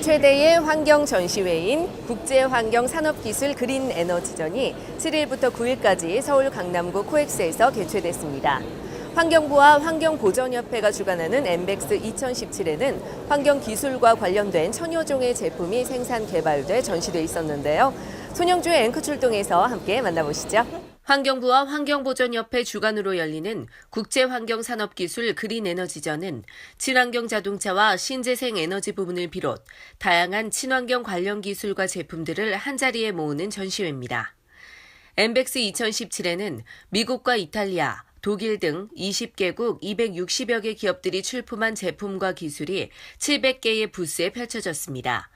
세계 최대의 환경 전시회인 국제환경산업기술 그린에너지전이 7일부터 9일까지 서울 강남구 코엑스에서 개최됐습니다. 환경부와 환경보전협회가 주관하는 엠벡스 2017에는 환경기술과 관련된 천여 종의 제품이 생산 개발돼 전시돼 있었는데요. 손영주의 앵커 출동해서 함께 만나보시죠. 환경부와 환경보전협회 주관으로 열리는 국제환경산업기술 그린에너지전은 친환경 자동차와 신재생 에너지 부분을 비롯 다양한 친환경 관련 기술과 제품들을 한자리에 모으는 전시회입니다. 엠벡스 2017에는 미국과 이탈리아, 독일 등 20개국 260여 개 기업들이 출품한 제품과 기술이 700개의 부스에 펼쳐졌습니다.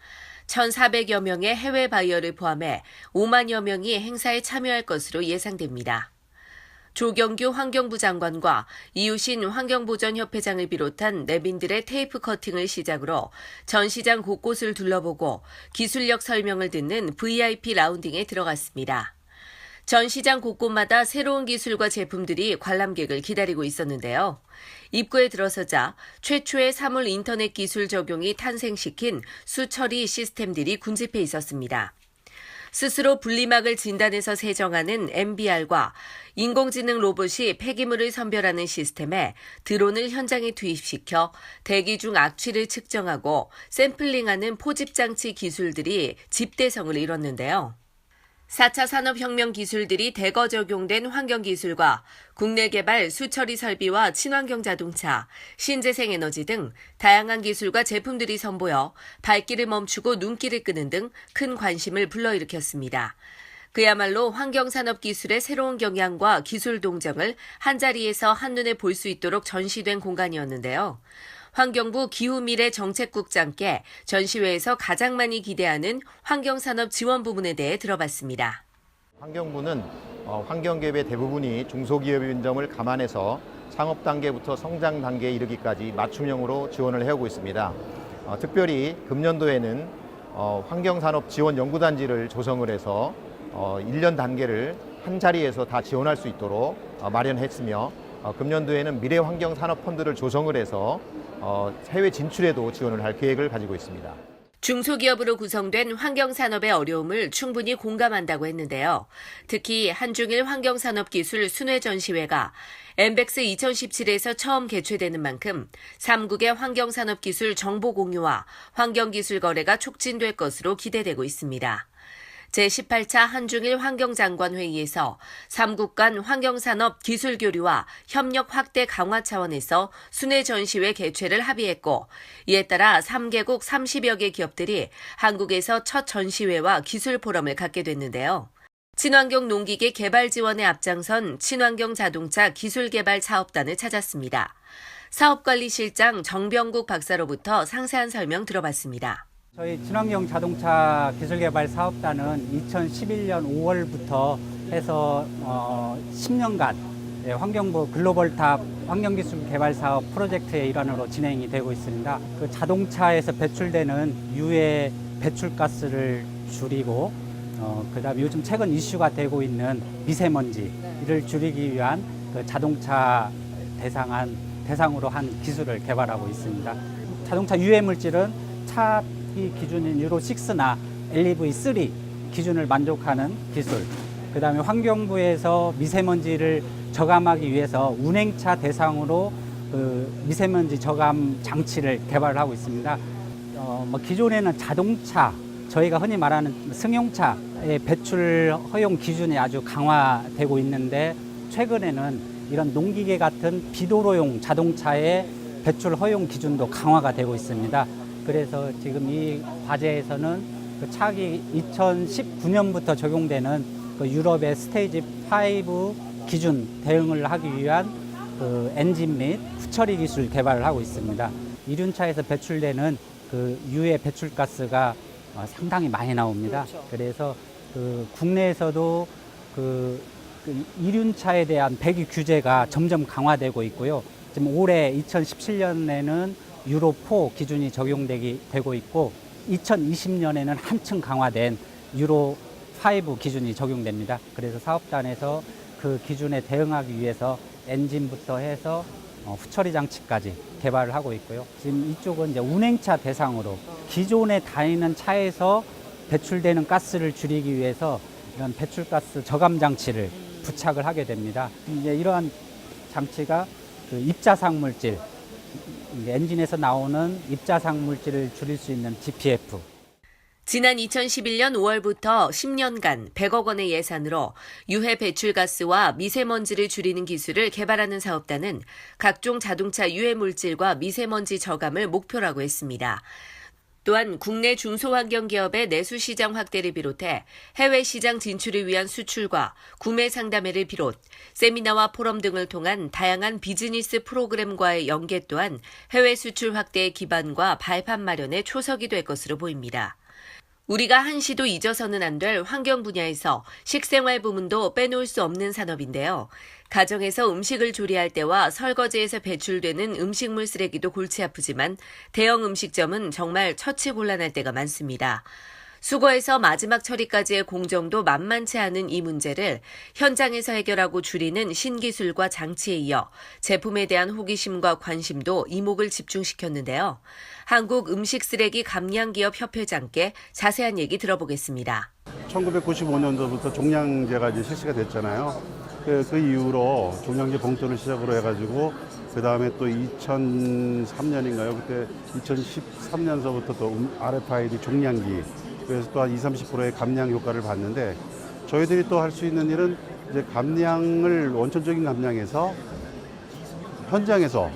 1,400여 명의 해외 바이어를 포함해 5만여 명이 행사에 참여할 것으로 예상됩니다. 조경규 환경부 장관과 이유신 환경보전협회장을 비롯한 내빈들의 테이프 커팅을 시작으로 전시장 곳곳을 둘러보고 기술력 설명을 듣는 VIP 라운딩에 들어갔습니다. 전시장 곳곳마다 새로운 기술과 제품들이 관람객을 기다리고 있었는데요. 입구에 들어서자 최초의 사물 인터넷 기술 적용이 탄생시킨 수처리 시스템들이 군집해 있었습니다. 스스로 분리막을 진단해서 세정하는 MBR과 인공지능 로봇이 폐기물을 선별하는 시스템에 드론을 현장에 투입시켜 대기 중 악취를 측정하고 샘플링하는 포집장치 기술들이 집대성을 이뤘는데요. 4차 산업혁명 기술들이 대거 적용된 환경기술과 국내 개발 수처리 설비와 친환경 자동차, 신재생 에너지 등 다양한 기술과 제품들이 선보여 발길을 멈추고 눈길을 끄는 등 큰 관심을 불러일으켰습니다. 그야말로 환경산업기술의 새로운 경향과 기술 동정을 한자리에서 한눈에 볼 수 있도록 전시된 공간이었는데요. 환경부 기후미래정책국장께 전시회에서 가장 많이 기대하는 환경산업 지원 부분에 대해 들어봤습니다. 환경부는 환경기업의 대부분이 중소기업인 점을 감안해서 창업 단계부터 성장 단계에 이르기까지 맞춤형으로 지원을 해오고 있습니다. 특별히 금년도에는 환경산업 지원 연구단지를 조성을 해서 1년 단계를 한 자리에서 다 지원할 수 있도록 마련했으며 금년도에는 미래환경산업펀드를 조성을 해서 해외 진출에도 지원을 할 계획을 가지고 있습니다. 중소기업으로 구성된 환경산업의 어려움을 충분히 공감한다고 했는데요. 특히 한중일 환경산업기술 순회전시회가 엠벡스 2017에서 처음 개최되는 만큼 3국의 환경산업기술 정보 공유와 환경기술 거래가 촉진될 것으로 기대되고 있습니다. 제18차 한중일 환경장관회의에서 3국 간 환경산업 기술 교류와 협력 확대 강화 차원에서 순회 전시회 개최를 합의했고, 이에 따라 3개국 30여 개 기업들이 한국에서 첫 전시회와 기술 포럼을 갖게 됐는데요. 친환경 농기계 개발 지원에 앞장선 친환경 자동차 기술개발 사업단을 찾았습니다. 사업관리실장 정병국 박사로부터 상세한 설명 들어봤습니다. 저희 친환경 자동차 기술개발 사업단은 2011년 5월부터 해서 10년간 환경부 글로벌탑 환경기술 개발 사업 프로젝트의 일환으로 진행이 되고 있습니다. 그 자동차에서 배출되는 유해 배출가스를 줄이고 그다음에 요즘 최근 이슈가 되고 있는 미세먼지를 줄이기 위한 그 자동차 대상으로 한 기술을 개발하고 있습니다. 자동차 유해 물질은 차 기준인 유로6나 LEV3 기준을 만족하는 기술, 그 다음에 환경부에서 미세먼지를 저감하기 위해서 운행차 대상으로 그 미세먼지 저감 장치를 개발하고 있습니다. 기존에는 자동차, 저희가 흔히 말하는 승용차의 배출 허용 기준이 아주 강화되고 있는데, 최근에는 이런 농기계 같은 비도로용 자동차의 배출 허용 기준도 강화가 되고 있습니다. 그래서 지금 이 과제에서는 그 차기 2019년부터 적용되는 그 유럽의 스테이지 5 기준 대응을 하기 위한 그 엔진 및 후처리 기술 개발을 하고 있습니다. 이륜차에서 배출되는 그 유해 배출가스가 상당히 많이 나옵니다. 그래서 그 국내에서도 그 이륜차에 대한 배기 규제가 점점 강화되고 있고요. 지금 올해 2017년에는 유로4 기준이 되고 있고 2020년에는 한층 강화된 유로5 기준이 적용됩니다. 그래서 사업단에서 그 기준에 대응하기 위해서 엔진부터 해서 후처리 장치까지 개발을 하고 있고요. 지금 이쪽은 이제 운행차 대상으로 기존에 다니는 차에서 배출되는 가스를 줄이기 위해서 이런 배출가스 저감 장치를 부착을 하게 됩니다. 이제 이러한 장치가 그 입자상 물질, 엔진에서 나오는 입자상 물질을 줄일 수 있는 DPF. 지난 2011년 5월부터 10년간 100억 원의 예산으로 유해 배출가스와 미세먼지를 줄이는 기술을 개발하는 사업단은 각종 자동차 유해 물질과 미세먼지 저감을 목표라고 했습니다. 또한 국내 중소환경기업의 내수 시장 확대를 비롯해 해외 시장 진출을 위한 수출과 구매 상담회를 비롯 세미나와 포럼 등을 통한 다양한 비즈니스 프로그램과의 연계 또한 해외 수출 확대의 기반과 발판 마련에 초석이 될 것으로 보입니다. 우리가 한시도 잊어서는 안 될 환경 분야에서 식생활 부문도 빼놓을 수 없는 산업인데요. 가정에서 음식을 조리할 때와 설거지에서 배출되는 음식물 쓰레기도 골치 아프지만 대형 음식점은 정말 처치곤란할 때가 많습니다. 수거에서 마지막 처리까지의 공정도 만만치 않은 이 문제를 현장에서 해결하고 줄이는 신기술과 장치에 이어 제품에 대한 호기심과 관심도 이목을 집중시켰는데요. 한국음식쓰레기 감량기업 협회장께 자세한 얘기 들어보겠습니다. 1995년도부터 종량제가 이제 실시가 됐잖아요. 그 이후로 종량제 봉투를 시작으로 해가지고 그 다음에 또 2003년인가요? 그때 2013년서부터 또 RFID 종량기 그래서 또 한 20, 30%의 감량 효과를 봤는데 저희들이 또 할 수 있는 일은 이제 감량을 원천적인 감량에서 현장에서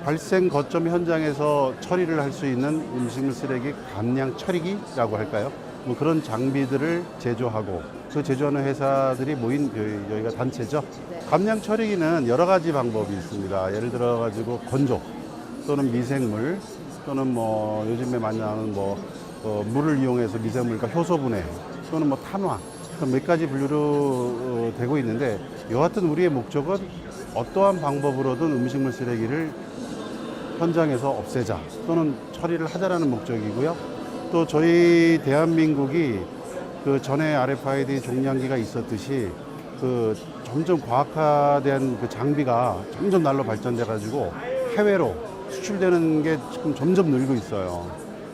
발생 거점 현장에서 처리를 할 수 있는 음식물 쓰레기 감량 처리기라고 할까요? 뭐 그런 장비들을 제조하고 그 제조하는 회사들이 모인 여기가 단체죠. 감량 처리기는 여러 가지 방법이 있습니다. 예를 들어 가지고 건조 또는 미생물 또는 뭐 요즘에 많이 나오는 물을 이용해서 미생물과 효소 분해 또는 뭐 탄화 몇 가지 분류로 되고 있는데 여하튼 우리의 목적은 어떠한 방법으로든 음식물 쓰레기를 현장에서 없애자 또는 처리를 하자라는 목적이고요. 또 저희 대한민국이 그 전에 RFID 종량기가 있었듯이 그 점점 과학화된 그 장비가 점점 날로 발전돼 가지고 해외로 수출되는 게 지금 점점 늘고 있어요.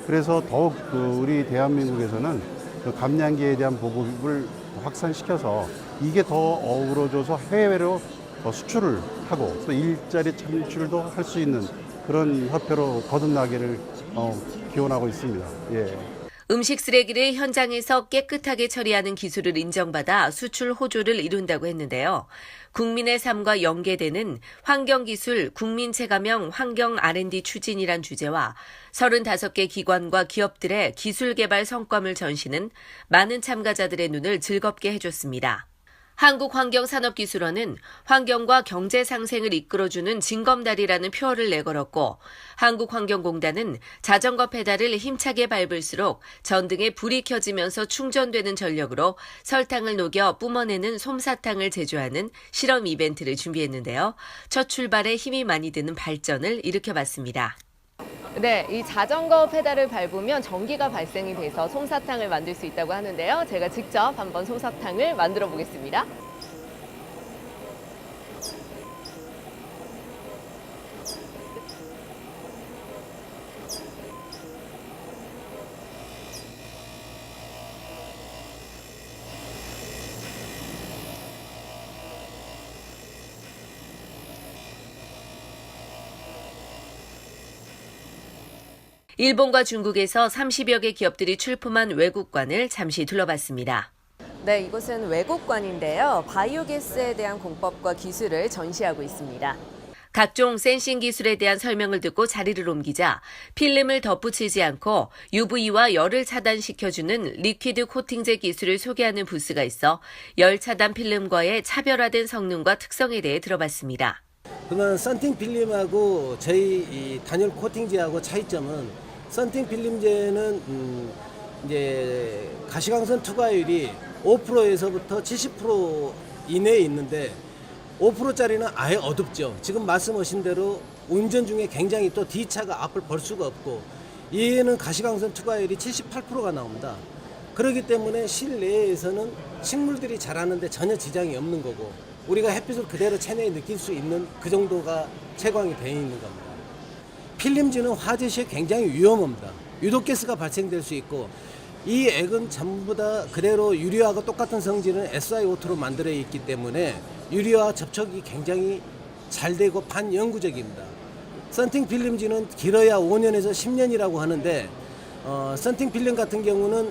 그래서 더욱 우리 대한민국에서는 그 감량기에 대한 보급을 확산시켜서 이게 더 어우러져서 해외로 더 수출을 하고 또 일자리 창출도 할 수 있는 그런 협회로 거듭나기를 기원하고 있습니다. 예. 음식 쓰레기를 현장에서 깨끗하게 처리하는 기술을 인정받아 수출 호조를 이룬다고 했는데요. 국민의 삶과 연계되는 환경기술 국민체감형 환경 R&D 추진이란 주제와 35개 기관과 기업들의 기술 개발 성과물 전시는 많은 참가자들의 눈을 즐겁게 해줬습니다. 한국환경산업기술원은 환경과 경제 상생을 이끌어주는 징검다리라는 표어를 내걸었고 한국환경공단은 자전거 페달을 힘차게 밟을수록 전등에 불이 켜지면서 충전되는 전력으로 설탕을 녹여 뿜어내는 솜사탕을 제조하는 실험 이벤트를 준비했는데요. 첫 출발에 힘이 많이 드는 발전을 일으켜봤습니다. 네, 이 자전거 페달을 밟으면 전기가 발생이 돼서 솜사탕을 만들 수 있다고 하는데요. 제가 직접 한번 솜사탕을 만들어 보겠습니다. 일본과 중국에서 30여 개 기업들이 출품한 외국관을 잠시 둘러봤습니다. 네, 이곳은 외국관인데요. 바이오가스에 대한 공법과 기술을 전시하고 있습니다. 각종 센싱 기술에 대한 설명을 듣고 자리를 옮기자 필름을 덧붙이지 않고 UV와 열을 차단시켜주는 리퀴드 코팅제 기술을 소개하는 부스가 있어 열 차단 필름과의 차별화된 성능과 특성에 대해 들어봤습니다. 그러면 썬팅 필름하고 저희 이 단열 코팅제하고 차이점은 썬팅 필름제는 이제 가시광선 투과율이 5%에서부터 70% 이내에 있는데 5%짜리는 아예 어둡죠. 지금 말씀하신 대로 운전 중에 굉장히 또 D차가 앞을 볼 수가 없고 얘는 가시광선 투과율이 78%가 나옵니다. 그렇기 때문에 실내에서는 식물들이 자라는데 전혀 지장이 없는 거고 우리가 햇빛을 그대로 체내에 느낄 수 있는 그 정도가 채광이 되어 있는 겁니다. 필름지는 화재 시에 굉장히 위험합니다. 유독가스가 발생될 수 있고 이 액은 전부 다 그대로 유리와가 똑같은 성질은 SiO2로 만들어 있기 때문에 유리와 접촉이 굉장히 잘 되고 반영구적입니다. 썬팅 필름지는 길어야 5년에서 10년이라고 하는데 썬팅 필름 같은 경우는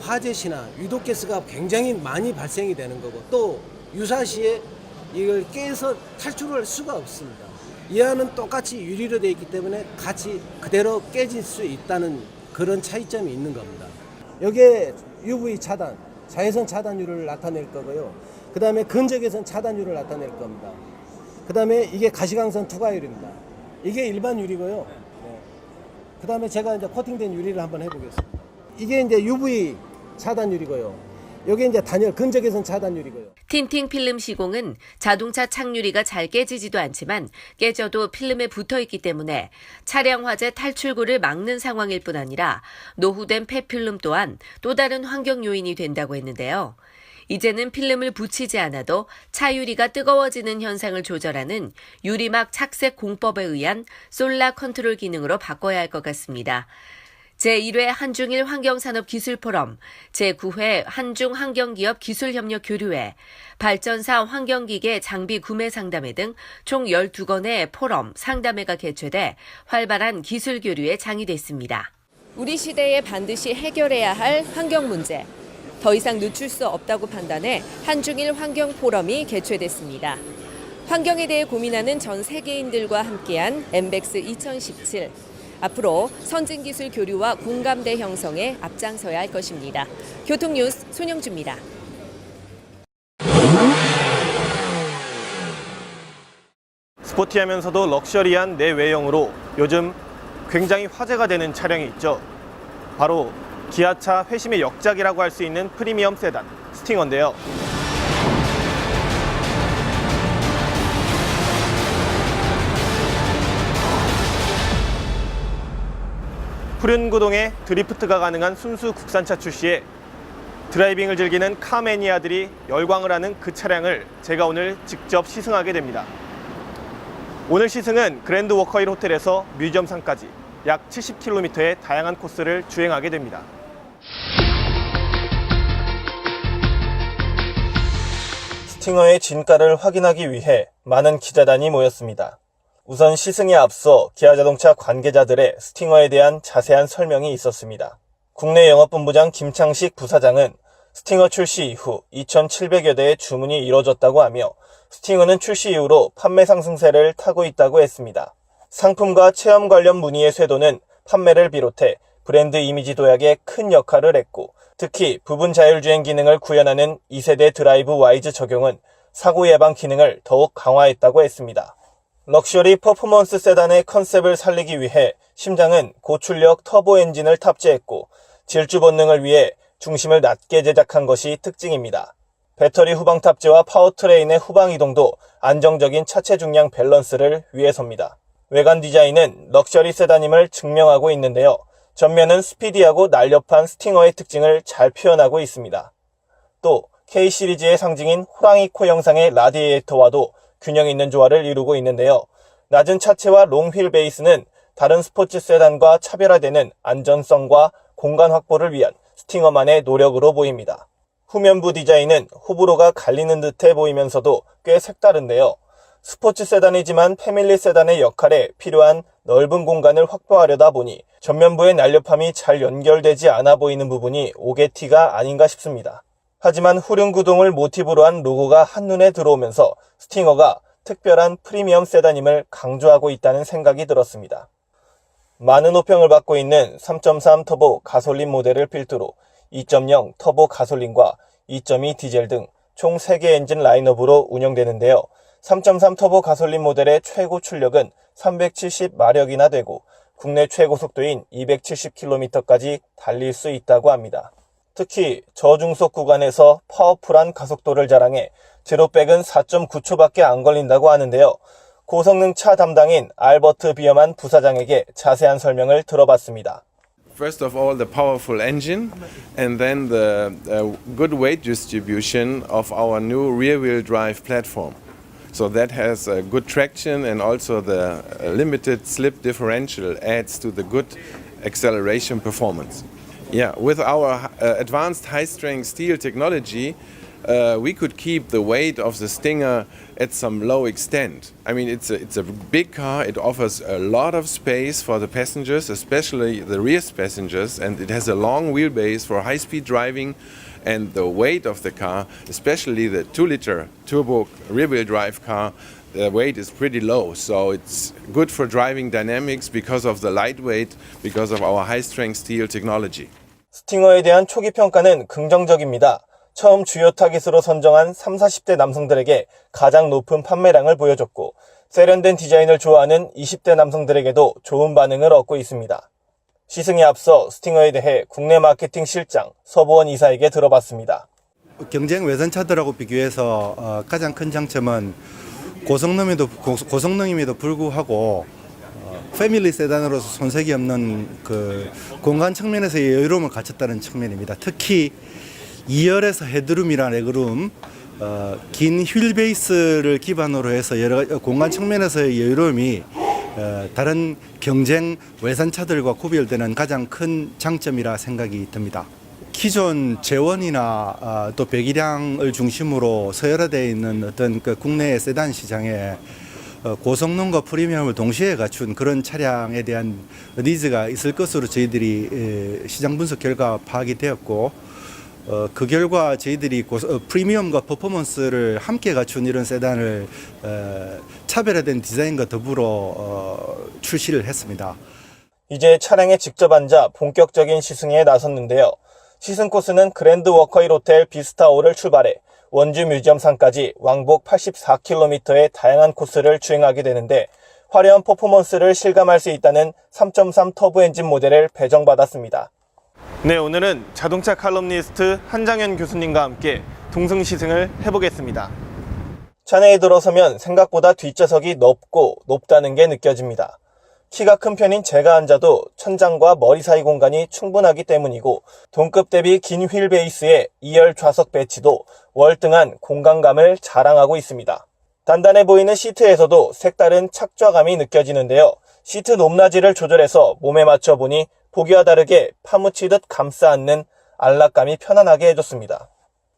화재 시나 유독가스가 굉장히 많이 발생이 되는 거고 또 유사시에 이걸 깨서 탈출할 수가 없습니다. 이 안은 똑같이 유리로 되어 있기 때문에 같이 그대로 깨질 수 있다는 그런 차이점이 있는 겁니다. 여기에 UV 차단, 자외선 차단율을 나타낼 거고요. 그 다음에 근적외선 차단율을 나타낼 겁니다. 그 다음에 이게 가시광선 투과율입니다. 이게 일반 유리고요. 네. 그 다음에 제가 이제 코팅된 유리를 한번 해보겠습니다. 이게 이제 UV 차단율이고요. 여기 이제 단열 근적외선 차단율이고요. 틴팅 필름 시공은 자동차 창유리가 잘 깨지지도 않지만 깨져도 필름에 붙어 있기 때문에 차량 화재 탈출구를 막는 상황일 뿐 아니라 노후된 폐필름 또한 또 다른 환경 요인이 된다고 했는데요. 이제는 필름을 붙이지 않아도 차유리가 뜨거워지는 현상을 조절하는 유리막 착색 공법에 의한 솔라 컨트롤 기능으로 바꿔야 할 것 같습니다. 제1회 한중일 환경산업기술포럼, 제9회 한중환경기업 기술협력교류회, 발전사 환경기계 장비 구매 상담회 등 총 12건의 포럼, 상담회가 개최돼 활발한 기술교류에 장이 됐습니다. 우리 시대에 반드시 해결해야 할 환경 문제. 더 이상 늦출 수 없다고 판단해 한중일 환경포럼이 개최됐습니다. 환경에 대해 고민하는 전 세계인들과 함께한 엠벡스 2017. 앞으로 선진기술 교류와 공감대 형성에 앞장서야 할 것입니다. 교통뉴스 손영주입니다. 스포티하면서도 럭셔리한 내외형으로 요즘 굉장히 화제가 되는 차량이 있죠. 바로 기아차 회심의 역작이라고 할 수 있는 프리미엄 세단 스팅어인데요. 푸른 구동에 드리프트가 가능한 순수 국산차 출시에 드라이빙을 즐기는 카 매니아들이 열광을 하는 그 차량을 제가 오늘 직접 시승하게 됩니다. 오늘 시승은 그랜드 워커힐 호텔에서 뮤지엄상까지 약 70km의 다양한 코스를 주행하게 됩니다. 스팅어의 진가를 확인하기 위해 많은 기자단이 모였습니다. 우선 시승에 앞서 기아자동차 관계자들의 스팅어에 대한 자세한 설명이 있었습니다. 국내 영업본부장 김창식 부사장은 스팅어 출시 이후 2,700여 대의 주문이 이뤄졌다고 하며 스팅어는 출시 이후로 판매 상승세를 타고 있다고 했습니다. 상품과 체험 관련 문의의 쇄도는 판매를 비롯해 브랜드 이미지 도약에 큰 역할을 했고 특히 부분 자율주행 기능을 구현하는 2세대 드라이브 와이즈 적용은 사고 예방 기능을 더욱 강화했다고 했습니다. 럭셔리 퍼포먼스 세단의 컨셉을 살리기 위해 심장은 고출력 터보 엔진을 탑재했고 질주 본능을 위해 중심을 낮게 제작한 것이 특징입니다. 배터리 후방 탑재와 파워트레인의 후방 이동도 안정적인 차체 중량 밸런스를 위해서입니다. 외관 디자인은 럭셔리 세단임을 증명하고 있는데요. 전면은 스피디하고 날렵한 스팅어의 특징을 잘 표현하고 있습니다. 또 K 시리즈의 상징인 호랑이 코 형상의 라디에이터와도 균형 있는 조화를 이루고 있는데요. 낮은 차체와 롱휠 베이스는 다른 스포츠 세단과 차별화되는 안전성과 공간 확보를 위한 스팅어만의 노력으로 보입니다. 후면부 디자인은 호불호가 갈리는 듯해 보이면서도 꽤 색다른데요. 스포츠 세단이지만 패밀리 세단의 역할에 필요한 넓은 공간을 확보하려다 보니 전면부의 날렵함이 잘 연결되지 않아 보이는 부분이 오게티가 아닌가 싶습니다. 하지만 후륜 구동을 모티브로 한 로고가 한눈에 들어오면서 스팅어가 특별한 프리미엄 세단임을 강조하고 있다는 생각이 들었습니다. 많은 호평을 받고 있는 3.3 터보 가솔린 모델을 필두로 2.0 터보 가솔린과 2.2 디젤 등 총 3개 엔진 라인업으로 운영되는데요. 3.3 터보 가솔린 모델의 최고 출력은 370마력이나 되고 국내 최고 속도인 270km까지 달릴 수 있다고 합니다. 특히 저중속 구간에서 파워풀한 가속도를 자랑해 제로백은 4.9초밖에 안 걸린다고 하는데요. 고성능 차 담당인 알버트 비어만 부사장에게 자세한 설명을 들어봤습니다. First of all, the powerful engine, and then the good weight distribution of our new rear-wheel drive platform. So that has good traction, and also the limited slip differential adds to the good acceleration performance. Yeah, with our advanced high-strength steel technology, we could keep the weight of the Stinger at some low extent. I mean, it's a big car. It offers a lot of space for the passengers, especially the rear passengers, and it has a long wheelbase for high-speed driving. And the weight of the car, especially the 2-liter turbo rear-wheel drive car, the weight is pretty low. So it's good for driving dynamics because of the lightweight, because of our high-strength steel technology. 스팅어에 대한 초기 평가는 긍정적입니다. 처음 주요 타깃으로 선정한 30, 40대 남성들에게 가장 높은 판매량을 보여줬고 세련된 디자인을 좋아하는 20대 남성들에게도 좋은 반응을 얻고 있습니다. 시승에 앞서 스팅어에 대해 국내 마케팅 실장 서보원 이사에게 들어봤습니다. 경쟁 외전차들하고 비교해서 가장 큰 장점은 고성능임에도 불구하고 패밀리 세단으로서 손색이 없는 그 공간 측면에서의 여유로움을 갖췄다는 측면입니다. 특히 2열에서 헤드룸이나 레그룸, 긴 휠 베이스를 기반으로 해서 공간 측면에서의 여유로움이 다른 경쟁 외산차들과 구별되는 가장 큰 장점이라 생각이 듭니다. 기존 제원이나 또 배기량을 중심으로 서열화되어 있는 어떤 그 국내 세단 시장에 고성능과 프리미엄을 동시에 갖춘 그런 차량에 대한 니즈가 있을 것으로 저희들이 시장 분석 결과 파악이 되었고 그 결과 저희들이 프리미엄과 퍼포먼스를 함께 갖춘 이런 세단을 차별화된 디자인과 더불어 출시를 했습니다. 이제 차량에 직접 앉아 본격적인 시승에 나섰는데요. 시승 코스는 그랜드 워커힐 호텔 비스타5를 출발해 원주 뮤지엄산까지 왕복 84km의 다양한 코스를 주행하게 되는데 화려한 퍼포먼스를 실감할 수 있다는 3.3 터보 엔진 모델을 배정받았습니다. 네, 오늘은 자동차 칼럼니스트 한장현 교수님과 함께 동승 시승을 해보겠습니다. 차내에 들어서면 생각보다 뒷좌석이 높다는 게 느껴집니다. 키가 큰 편인 제가 앉아도 천장과 머리 사이 공간이 충분하기 때문이고 동급 대비 긴 휠 베이스에 2열 좌석 배치도 월등한 공간감을 자랑하고 있습니다. 단단해 보이는 시트에서도 색다른 착좌감이 느껴지는데요. 시트 높낮이를 조절해서 몸에 맞춰보니 보기와 다르게 파묻히듯 감싸 안는 안락감이 편안하게 해줬습니다.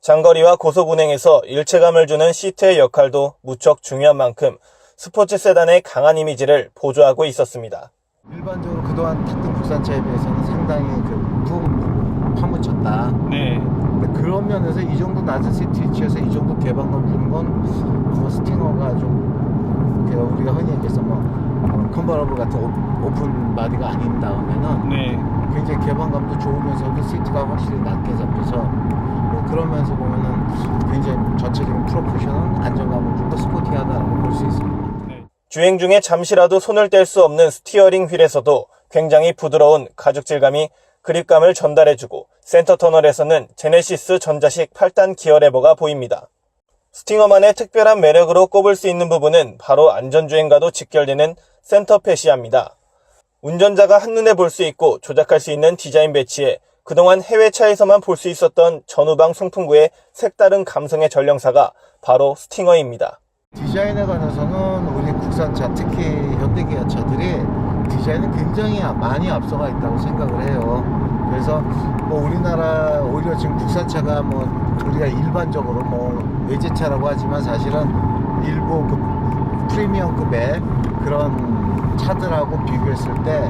장거리와 고속 운행에서 일체감을 주는 시트의 역할도 무척 중요한 만큼 스포츠 세단의 강한 이미지를 보조하고 있었습니다. 일반적으로 그동안 탔던 국산차에 비해서는 상당히 그 무거운 파묻혔다. 네. 근데 그런 면에서 이 정도 낮은 시트 위치에서 이 정도 개방감 주는 건 스팅어가 좀 우리가 흔히 얘기해서 컨버러블 같은 오픈 바디가 아닌 다음에는 네. 굉장히 개방감도 좋으면서 그 시트가 확실히 낮게 잡혀서 그런 면에서 보면은 굉장히 전체적인 프로포션은 안정감을 주고 스포티하다고 볼 수 있습니다. 주행 중에 잠시라도 손을 뗄 수 없는 스티어링 휠에서도 굉장히 부드러운 가죽 질감이 그립감을 전달해주고 센터 터널에서는 제네시스 전자식 8단 기어 레버가 보입니다. 스팅어만의 특별한 매력으로 꼽을 수 있는 부분은 바로 안전주행과도 직결되는 센터 패시아입니다. 운전자가 한눈에 볼 수 있고 조작할 수 있는 디자인 배치에 그동안 해외차에서만 볼 수 있었던 전후방 송풍구의 색다른 감성의 전령사가 바로 스팅어입니다. 디자인에 관해서는 우리 국산차, 특히 현대기아차들이 디자인은 굉장히 많이 앞서가 있다고 생각을 해요. 그래서 우리나라 오히려 지금 국산차가 우리가 일반적으로 외제차라고 하지만 사실은 일부 그 프리미엄급의 그런 차들하고 비교했을 때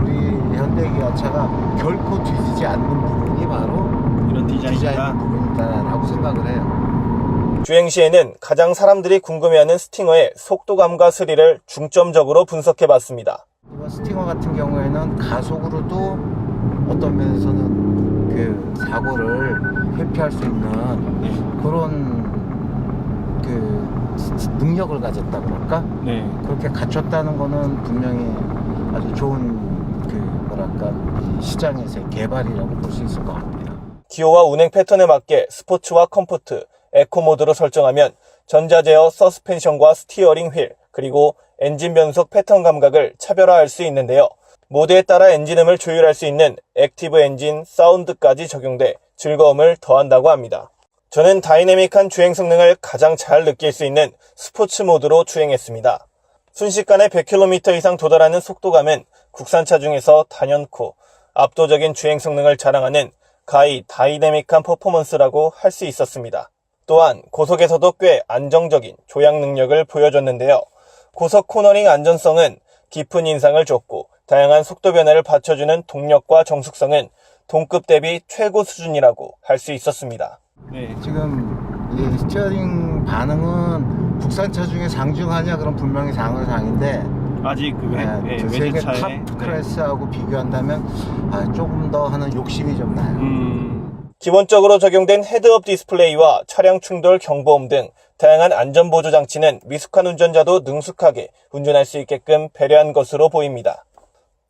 우리 현대기아차가 결코 뒤지지 않는 부분이 바로 이런 디자인 부분이다라고 생각을 해요. 주행 시에는 가장 사람들이 궁금해하는 스팅어의 속도감과 스릴을 중점적으로 분석해봤습니다. 스팅어 같은 경우에는 가속으로도 어떤 면에서는 그 사고를 회피할 수 있는 그런 그 능력을 가졌다 그럴까? 네. 그렇게 갖췄다는 거는 분명히 아주 좋은 시장에서의 개발이라고 볼 수 있을 것 같아요. 기호와 운행 패턴에 맞게 스포츠와 컴포트, 에코 모드로 설정하면 전자제어 서스펜션과 스티어링 휠, 그리고 엔진 변속 패턴 감각을 차별화할 수 있는데요. 모드에 따라 엔진음을 조율할 수 있는 액티브 엔진 사운드까지 적용돼 즐거움을 더한다고 합니다. 저는 다이내믹한 주행 성능을 가장 잘 느낄 수 있는 스포츠 모드로 주행했습니다. 순식간에 100km 이상 도달하는 속도감은 국산차 중에서 단연코 압도적인 주행 성능을 자랑하는 가히 다이내믹한 퍼포먼스라고 할 수 있었습니다. 또한 고속에서도 꽤 안정적인 조향 능력을 보여줬는데요. 고속 코너링 안전성은 깊은 인상을 줬고 다양한 속도 변화를 받쳐주는 동력과 정숙성은 동급 대비 최고 수준이라고 할 수 있었습니다. 지금 이 스티어링 반응은 국산차 중에 장중하냐 그럼 분명히 장인데 아직 저 세계 탑 클래스하고 비교한다면 조금 더 하는 욕심이 좀 나요. 기본적으로 적용된 헤드업 디스플레이와 차량 충돌 경보음 등 다양한 안전보조 장치는 미숙한 운전자도 능숙하게 운전할 수 있게끔 배려한 것으로 보입니다.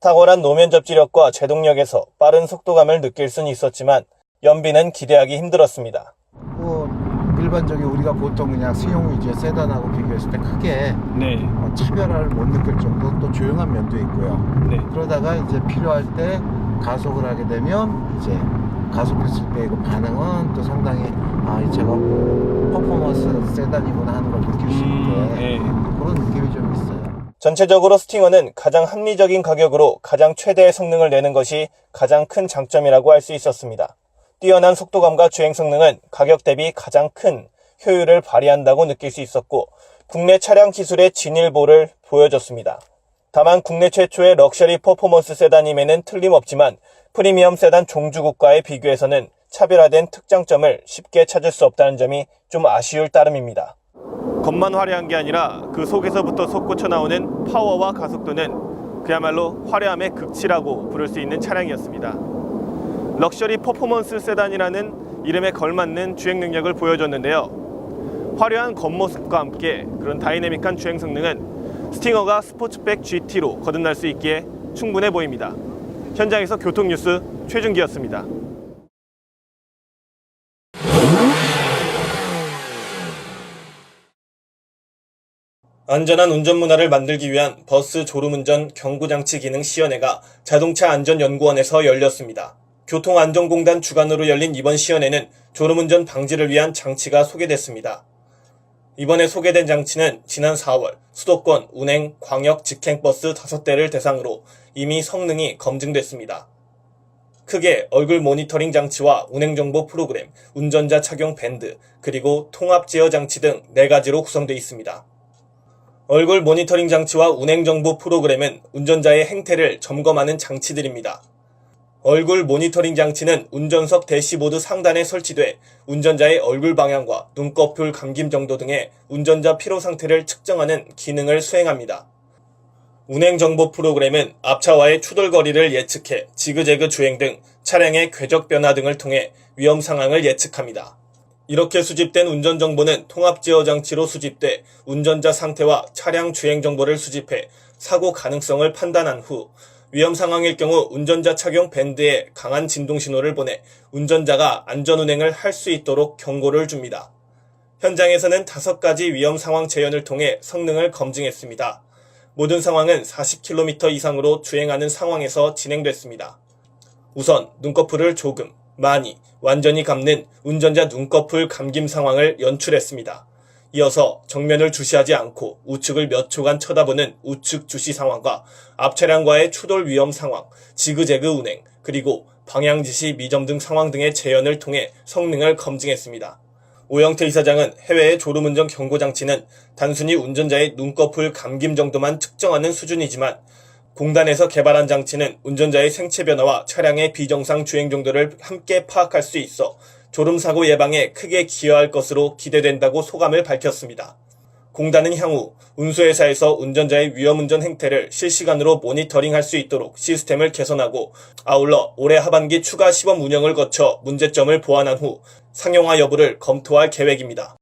탁월한 노면 접지력과 제동력에서 빠른 속도감을 느낄 수는 있었지만 연비는 기대하기 힘들었습니다. 일반적인 우리가 보통 그냥 승용 위주의 세단하고 비교했을 때 크게 차별화를 못 느낄 정도 또 조용한 면도 있고요. 그러다가 이제 필요할 때 가속을 하게 되면 이제 가속했을 때 그 반응은 또 상당히 이 차가 퍼포먼스 세단이구나 하는 걸 느낄 수 있게 그런 느낌이 좀 있어요. 전체적으로 스팅어는 가장 합리적인 가격으로 가장 최대의 성능을 내는 것이 가장 큰 장점이라고 할 수 있었습니다. 뛰어난 속도감과 주행 성능은 가격 대비 가장 큰 효율을 발휘한다고 느낄 수 있었고 국내 차량 기술의 진일보를 보여줬습니다. 다만 국내 최초의 럭셔리 퍼포먼스 세단임에는 틀림없지만 프리미엄 세단 종주국과의 비교에서는 차별화된 특장점을 쉽게 찾을 수 없다는 점이 좀 아쉬울 따름입니다. 겉만 화려한 게 아니라 그 속에서부터 솟구쳐 나오는 파워와 가속도는 그야말로 화려함의 극치라고 부를 수 있는 차량이었습니다. 럭셔리 퍼포먼스 세단이라는 이름에 걸맞는 주행 능력을 보여줬는데요. 화려한 겉모습과 함께 그런 다이내믹한 주행 성능은 스팅어가 스포츠백 GT로 거듭날 수 있기에 충분해 보입니다. 현장에서 교통뉴스 최준기였습니다. 안전한 운전 문화를 만들기 위한 버스 졸음운전 경고장치 기능 시연회가 자동차안전연구원에서 열렸습니다. 교통안전공단 주관으로 열린 이번 시연회는 졸음운전 방지를 위한 장치가 소개됐습니다. 이번에 소개된 장치는 지난 4월 수도권 운행, 광역, 직행버스 5대를 대상으로 이미 성능이 검증됐습니다. 크게 얼굴 모니터링 장치와 운행정보 프로그램, 운전자 착용 밴드, 그리고 통합 제어 장치 등 4가지로 구성되어 있습니다. 얼굴 모니터링 장치와 운행정보 프로그램은 운전자의 행태를 점검하는 장치들입니다. 얼굴 모니터링 장치는 운전석 대시보드 상단에 설치돼 운전자의 얼굴 방향과 눈꺼풀 감김 정도 등의 운전자 피로 상태를 측정하는 기능을 수행합니다. 운행정보 프로그램은 앞차와의 추돌거리를 예측해 지그재그 주행 등 차량의 궤적 변화 등을 통해 위험 상황을 예측합니다. 이렇게 수집된 운전정보는 통합제어 장치로 수집돼 운전자 상태와 차량 주행 정보를 수집해 사고 가능성을 판단한 후 위험 상황일 경우 운전자 착용 밴드에 강한 진동 신호를 보내 운전자가 안전운행을 할 수 있도록 경고를 줍니다. 현장에서는 5가지 위험 상황 재현을 통해 성능을 검증했습니다. 모든 상황은 40km 이상으로 주행하는 상황에서 진행됐습니다. 우선 눈꺼풀을 조금, 많이, 완전히 감는 운전자 눈꺼풀 감김 상황을 연출했습니다. 이어서 정면을 주시하지 않고 우측을 몇 초간 쳐다보는 우측 주시 상황과 앞차량과의 추돌 위험 상황, 지그재그 운행, 그리고 방향지시 미점 등 상황 등의 재현을 통해 성능을 검증했습니다. 오영태 이사장은 해외의 졸음운전 경고장치는 단순히 운전자의 눈꺼풀 감김 정도만 측정하는 수준이지만 공단에서 개발한 장치는 운전자의 생체 변화와 차량의 비정상 주행 정도를 함께 파악할 수 있어 졸음사고 예방에 크게 기여할 것으로 기대된다고 소감을 밝혔습니다. 공단은 향후 운수회사에서 운전자의 위험운전 행태를 실시간으로 모니터링할 수 있도록 시스템을 개선하고 아울러 올해 하반기 추가 시범 운영을 거쳐 문제점을 보완한 후 상용화 여부를 검토할 계획입니다.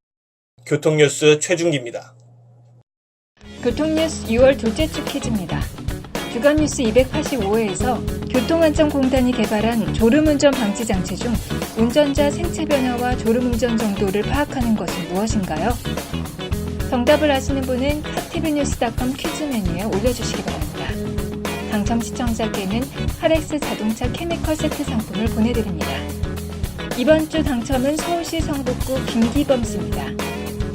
교통뉴스 최준기입니다. 교통뉴스 6월 둘째 주 퀴즈입니다. 주간뉴스 285회에서 교통안전공단이 개발한 졸음운전 방지 장치 중 운전자 생체 변화와 졸음운전 정도를 파악하는 것은 무엇인가요? 정답을 아시는 분은 탑TV뉴스.com 퀴즈 메뉴에 올려주시기 바랍니다. 당첨 시청자께는 하렉스 자동차 케미컬 세트 상품을 보내드립니다. 이번 주 당첨은 서울시 성북구 김기범 씨입니다.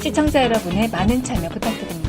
시청자 여러분의 많은 참여 부탁드립니다.